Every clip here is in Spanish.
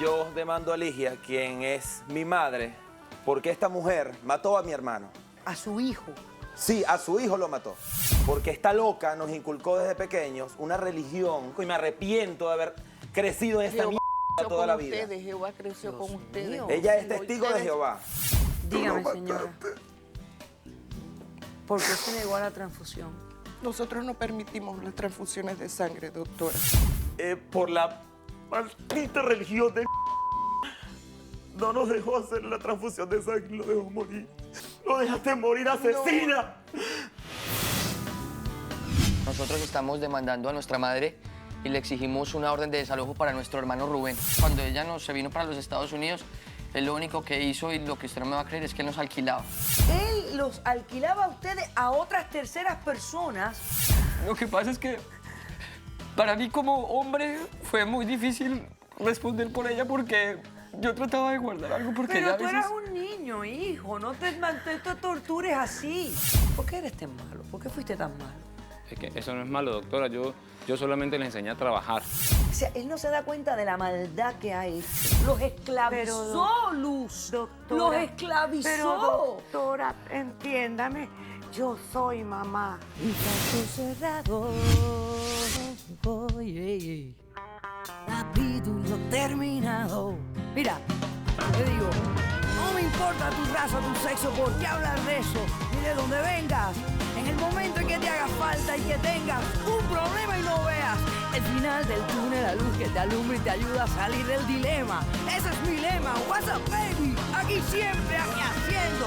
Yo demando a Ligia, quien es mi madre, porque esta mujer mató a mi hermano. A su hijo. Sí, a su hijo lo mató. Porque esta loca nos inculcó desde pequeños una religión y me arrepiento de haber crecido en esta mierda toda la vida. Jehová creció Dios con ustedes. mío. Ella es testigo de Jehová. Dígame, señora. ¿Por qué se negó a la transfusión? Nosotros no permitimos las transfusiones de sangre, doctora. Por la maldita religión de no nos dejó hacer la transfusión de sangre, lo dejó morir. Lo dejaste morir, asesina. Nosotros estamos demandando a nuestra madre y le exigimos una orden de desalojo para nuestro hermano Rubén. Cuando ella se vino para los Estados Unidos, él lo único que hizo, y lo que usted no me va a creer, es que él nos alquilaba. Él los alquilaba a ustedes a otras terceras personas. Lo que pasa es que para mí como hombre fue muy difícil responder por ella porque yo trataba de guardar algo porque Pero ella a tú veces... eras un niño, hijo. No te tortures así. ¿Por qué eres tan malo? ¿Por qué fuiste tan malo? Es que eso no es malo, doctora. Yo solamente le enseñé a trabajar. O sea, él no se da cuenta de la maldad que hay. Los esclavizó, Luz. Doctora, Los esclavizó. Pero doctora, entiéndame, yo soy mamá. Y caso cerrado. Oye, capítulo terminado. Mira, te digo, no me importa tu raza, tu sexo, por qué hablar de eso, ni de dónde vengas. En el momento en que te haga falta y que tengas un problema y no veas el final del túnel, la luz que te alumbra y te ayuda a salir del dilema. Ese es mi lema. What's up, baby? Aquí siempre, aquí haciendo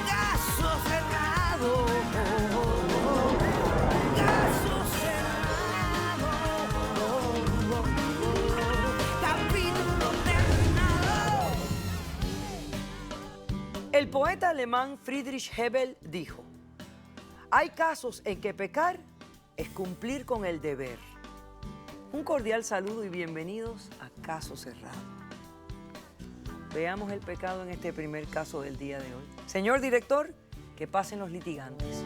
caso cerrado. Caso cerrado. Capítulo terminado. El poeta alemán Friedrich Hebel dijo: hay casos en que pecar es cumplir con el deber. Un cordial saludo y bienvenidos a Caso Cerrado. Veamos el pecado en este primer caso del día de hoy. Señor director, que pasen los litigantes.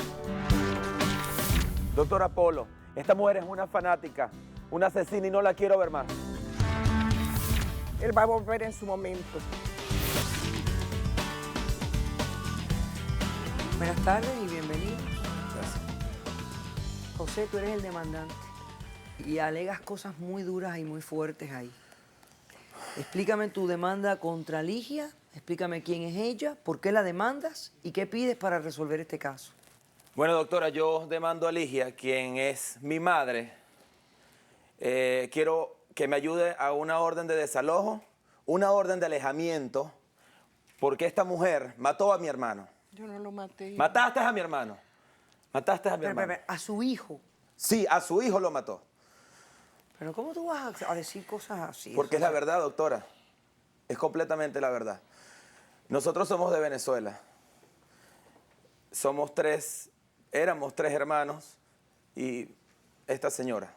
Doctor Apolo, esta mujer es una fanática, una asesina y no la quiero ver más. Él va a volver en su momento. Buenas tardes y bienvenidos. José, tú eres el demandante y alegas cosas muy duras y muy fuertes ahí. Explícame tu demanda contra Ligia, explícame quién es ella, por qué la demandas y qué pides para resolver este caso. Bueno, doctora, yo demando a Ligia, quien es mi madre. Quiero que me ayude a una orden de desalojo, una orden de alejamiento, porque esta mujer mató a mi hermano. Yo no lo maté. Mataste a mi hermano. Mataste a mi hermano. A su hijo. Sí, a su hijo lo mató. Pero ¿cómo tú vas a decir cosas así? Porque es la verdad, doctora. Es completamente la verdad. Nosotros somos de Venezuela. Éramos tres hermanos y esta señora.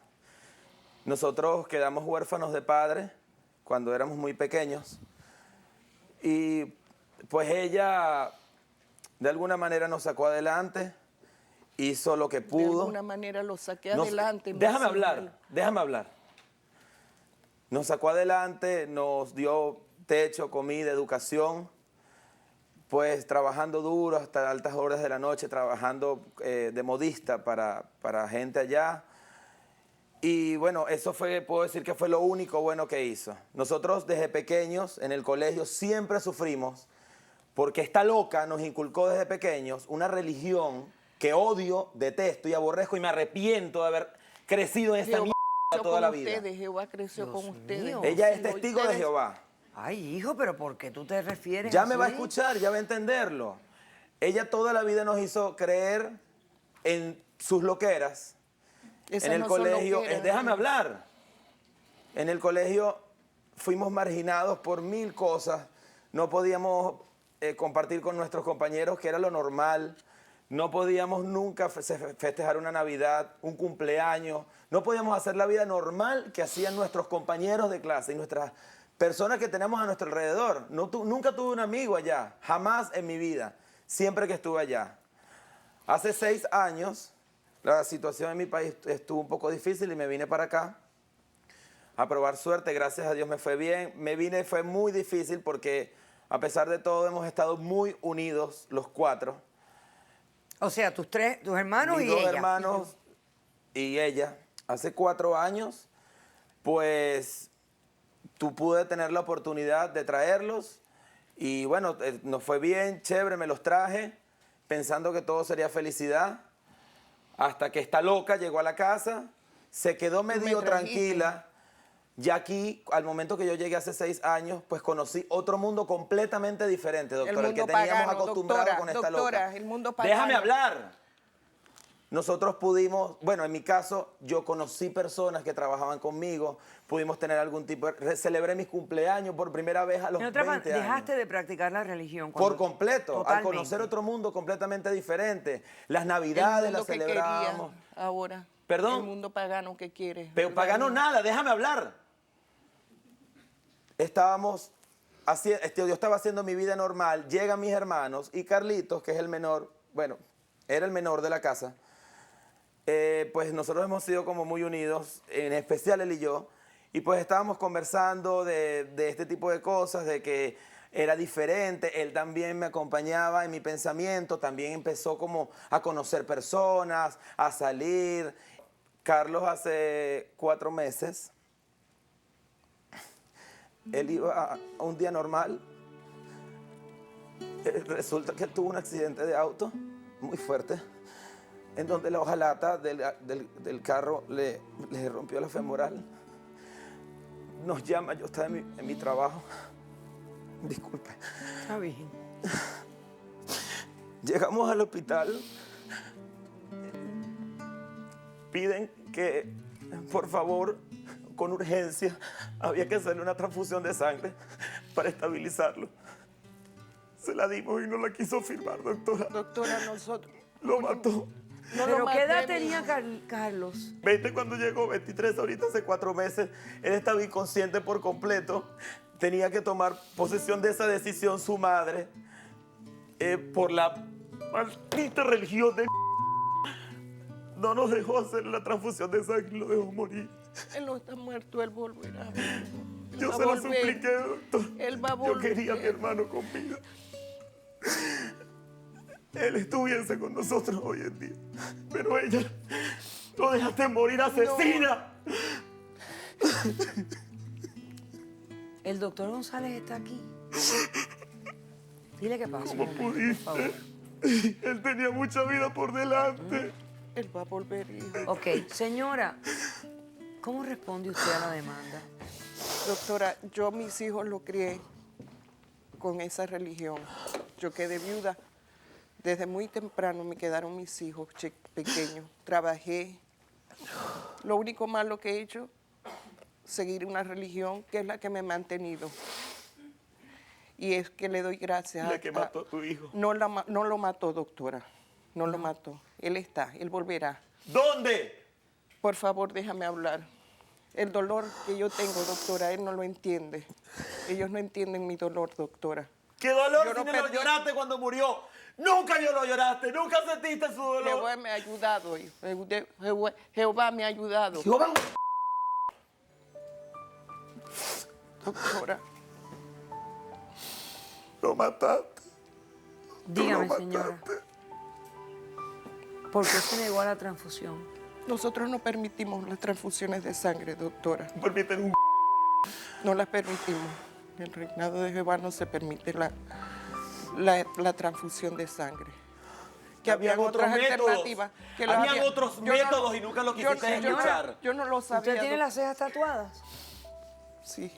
Nosotros quedamos huérfanos de padre cuando éramos muy pequeños. Y pues ella de alguna manera nos sacó adelante, hizo lo que pudo. De alguna manera lo saqué adelante. Déjame hablar. Nos sacó adelante, nos dio techo, comida, educación, pues trabajando duro hasta altas horas de la noche, trabajando de modista para gente allá. Y bueno, eso puedo decir que fue lo único bueno que hizo. Nosotros desde pequeños en el colegio siempre sufrimos porque esta loca nos inculcó desde pequeños una religión que odio, detesto y aborrezco y me arrepiento de haber crecido en esta mierda toda la vida. Jehová creció Dios con ustedes. mío. Ella es testigo de Jehová. Ay, hijo, pero ¿por qué tú te refieres Ya así? me va a escuchar, ya va a entenderlo. Ella toda la vida nos hizo creer en sus loqueras. Esas En el no son colegio, loqueras. déjame hablar. En el colegio fuimos marginados por mil cosas. No podíamos compartir con nuestros compañeros, que era lo normal. No podíamos nunca festejar una Navidad, un cumpleaños. No podíamos hacer la vida normal que hacían nuestros compañeros de clase y nuestras personas que tenemos a nuestro alrededor. Nunca tuve un amigo allá, jamás en mi vida, siempre que estuve allá. Hace 6 años, la situación en mi país estuvo un poco difícil y me vine para acá a probar suerte. Gracias a Dios me fue bien. Me vine, fue muy difícil porque a pesar de todo hemos estado muy unidos los cuatro. O sea, tus hermanos Mis y dos ella. hermanos y ella. Hace 4 años, pues, pude tener la oportunidad de traerlos. Y bueno, nos fue bien, chévere, me los traje, pensando que todo sería felicidad. Hasta que esta loca llegó a la casa, se quedó medio tranquila. Ya aquí, al momento que yo llegué hace 6 años, pues conocí otro mundo completamente diferente, doctora, el que mundo teníamos pagano, acostumbrado doctora, con esta doctora, loca. el mundo pagano. Déjame hablar. Nosotros pudimos, bueno, en mi caso, yo conocí personas que trabajaban conmigo, pudimos tener algún tipo de... Celebré mis cumpleaños por primera vez a los En otras 20 palabras, años. dejaste de practicar la religión. Por completo, Totalmente. al conocer otro mundo completamente diferente. Las El Navidades mundo las que celebramos. quería ahora. ¿Perdón? El mundo pagano que quiere. Pero ¿verdad? pagano nada, déjame hablar. Yo estaba haciendo mi vida normal, llegan mis hermanos y Carlitos, que es el menor, bueno, era el menor de la casa, pues nosotros hemos sido como muy unidos, en especial él y yo, y pues estábamos conversando de este tipo de cosas, de que era diferente, él también me acompañaba en mi pensamiento, también empezó como a conocer personas, a salir. Carlos hace 4 meses, él iba a un día normal, resulta que él tuvo un accidente de auto muy fuerte, en donde la hojalata del carro le rompió la femoral. Nos llama, yo estaba en mi trabajo, disculpe. Está bien. Llegamos al hospital, piden que, por favor, con urgencia, había que hacerle una transfusión de sangre para estabilizarlo. Se la dimos y no la quiso firmar, doctora. Doctora, nosotros... Lo mató. No ¿Pero lo qué edad maté, tenía Carlos? 20 cuando llegó, 23 ahorita, hace 4 meses. Él estaba inconsciente por completo. Tenía que tomar posesión de esa decisión su madre por la maldita religión de... No nos dejó hacer la transfusión de sangre, lo dejó morir. Él no está muerto, él volverá. Él Yo va a se lo volver. supliqué, doctor. Él va a Yo volver. quería a mi hermano con vida. Él estuviese con nosotros hoy en día. Pero ella lo dejaste morir, asesina. El doctor González está aquí. Dile qué pasa. ¿Cómo por pudiste? favor. Él tenía mucha vida por delante. Él va a volver, hijo. Ok, señora, ¿cómo responde usted a la demanda? Doctora, yo mis hijos los crié con esa religión. Yo quedé viuda. Desde muy temprano me quedaron mis hijos pequeños. Trabajé. Lo único malo que he hecho, seguir una religión que es la que me ha mantenido. Y es que le doy gracias La que mató a tu hijo. No lo mató, doctora. No lo mató. Él está, él volverá. ¿Dónde? Por favor, déjame hablar. El dolor que yo tengo, doctora, él no lo entiende. Ellos no entienden mi dolor, doctora. ¿Qué dolor Yo si no no lo perdí. lloraste cuando murió? Nunca yo lo lloraste, nunca sentiste su dolor. Jehová me ha ayudado, hijo. Jehová me ha ayudado. Jehová. Doctora, Lo mataste. Dígame, lo señora. mataste. ¿Por qué se negó a la transfusión? nosotros no permitimos las transfusiones de sangre, doctora. Permiten un... No las permitimos. En el reinado de Jehová no se permite la transfusión de sangre. Que habían otras alternativas. Que las Habían había- otros yo no- métodos y nunca lo quisiste escuchar. Yo no lo sabía. ¿Usted tiene las cejas tatuadas? Sí,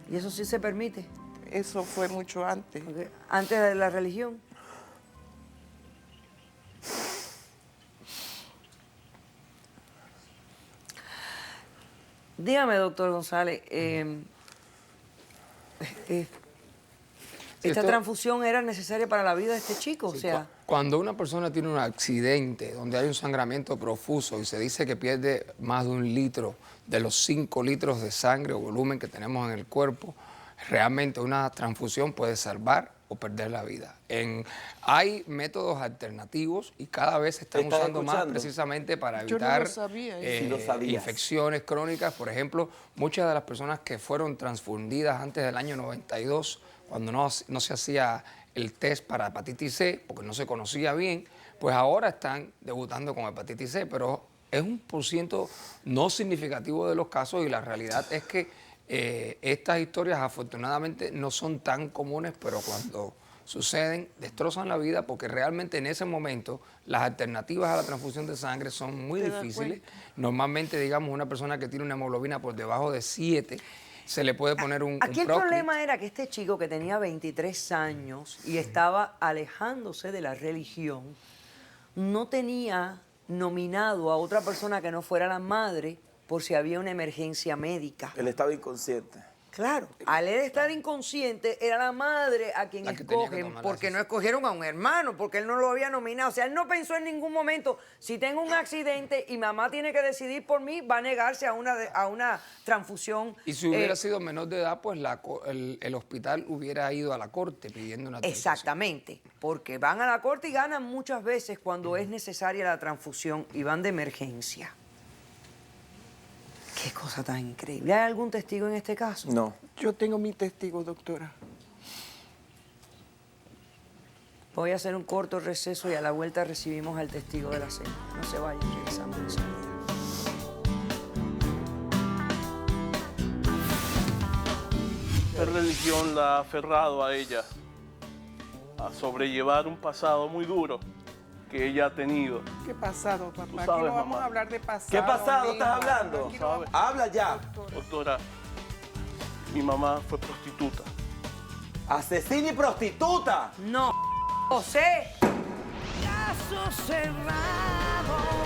Y eso sí se permite. eso fue mucho antes. Porque antes de la religión. Dígame, doctor González, ¿esta Esto- transfusión era necesaria para la vida de este chico? O sea, Cuando una persona tiene un accidente donde hay un sangramiento profuso y se dice que pierde más de 1 litro de los 5 litros de sangre o volumen que tenemos en el cuerpo, realmente una transfusión puede salvar o perder la vida. Hay métodos alternativos y cada vez se están ¿Estás usando más escuchando? precisamente para Yo no evitar lo sabía, Sí lo sabías. infecciones crónicas. Por ejemplo, muchas de las personas que fueron transfundidas antes del año 92, cuando no se hacía el test para hepatitis C, porque no se conocía bien, pues ahora están debutando con hepatitis C, pero es un % no significativo de los casos y la realidad es que estas historias afortunadamente no son tan comunes, pero cuando suceden destrozan la vida porque realmente en ese momento las alternativas a la transfusión de sangre son muy ¿Te das difíciles. cuenta? Normalmente, digamos, una persona que tiene una hemoglobina por debajo de 7, se le puede poner un Aquí el Procrit. problema era que este chico que tenía 23 años y estaba alejándose de la religión, no tenía nominado a otra persona que no fuera la madre por si había una emergencia médica. Él estaba inconsciente. Claro, al él estar inconsciente, era la madre a quien La que tenía que escogen, tomar la porque no decisión. escogieron a un hermano, porque él no lo había nominado. O sea, él no pensó en ningún momento, si tengo un accidente y mamá tiene que decidir por mí, va a negarse a una transfusión. Y si hubiera sido menor de edad, pues el hospital hubiera ido a la corte pidiendo una transfusión. Exactamente, porque van a la corte y ganan muchas veces cuando es necesaria la transfusión y van de emergencia. Qué cosa tan increíble. ¿Hay algún testigo en este caso? No. Yo tengo mi testigo, doctora. Voy a hacer un corto receso y a la vuelta recibimos al testigo de la cena. No se vayan, regresamos enseguida. La religión la ha aferrado a ella, a sobrellevar un pasado muy duro que ella ha tenido. ¿Qué pasado, papá? Aquí sabes, no vamos mamá. a hablar de pasado. ¿Qué pasado mijo. estás hablando? Aquí no vamos- Habla ya. Doctora, mi mamá fue prostituta. Asesina y prostituta. No, José. Caso cerrado.